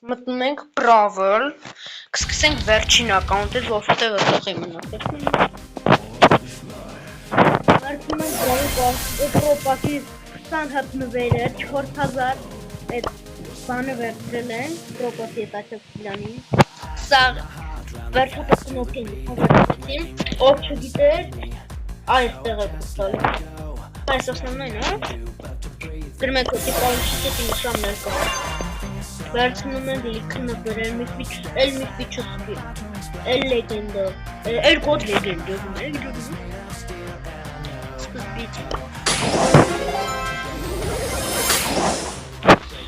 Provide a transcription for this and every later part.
Մտնում ենք Brawl, կսկսենք վերջին ակաունտից, որովհետև այդտեղ իմանալ։ Վերջին ենք Եվրոպայի 20 հատնվերը 4000 այդ բանը վերցրել են Եվրոպայի հետաքրքրանի։ Սա վերջին օքին հավաքեցին, ով չգիտեր այստեղ է կստալի։ Այս основной, no? Գրում եք օքի պալիշիքի նշաններ կա։ Վերցնում են լիքը նվեր, էլ միֆիչուսկի, էլ լեգենդա, էլ կոդ լեգենդա, սկզբից։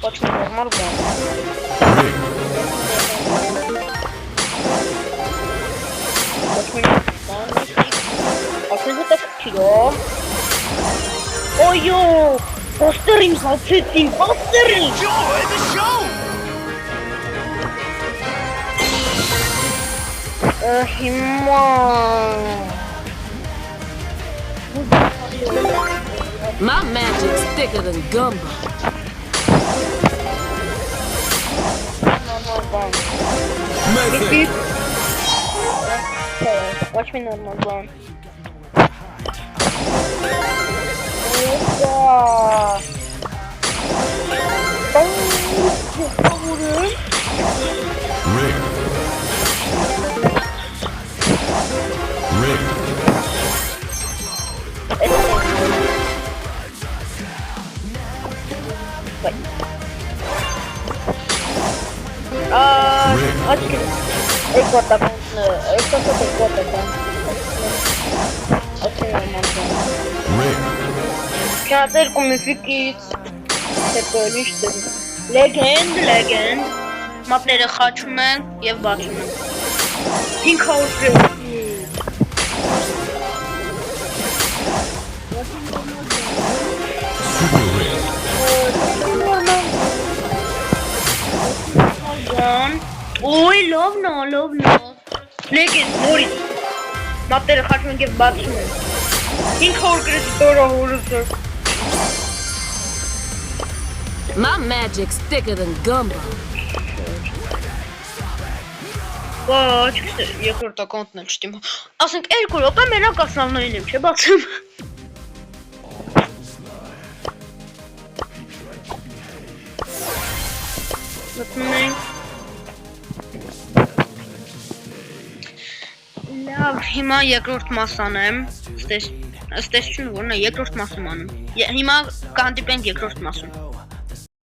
Очень նորմալ բան։ Ակնհայտ քիլո։ Օյո, պոստերին հացեցին, պոստերին։ Enjoy the show. Հիմա My magic's thicker than gumbo. Method. Watch me normal bone. Rick. Rick. Չատեր կոմիֆիկից հետո լիշտ լեգենդ մապները խաչում են և բացում են 500 Super Rick. Ոյ լով նո լեգենդ նորից մապները խաչում են և բացում են 500 գրեցի տորա հորսը My magic's thicker than gumbo. Ոչ, երկրորդ ակաունտն էլ չտիմ ասենք 2 րոպե մենակ ասնավնային եմ, չէ բացում մտնում ենք լավ, հիմա երկրորդ մասան եմ ստեսություն որն է երկրորդ մասում անում հիմա կհանդիպենք երկրորդ մասում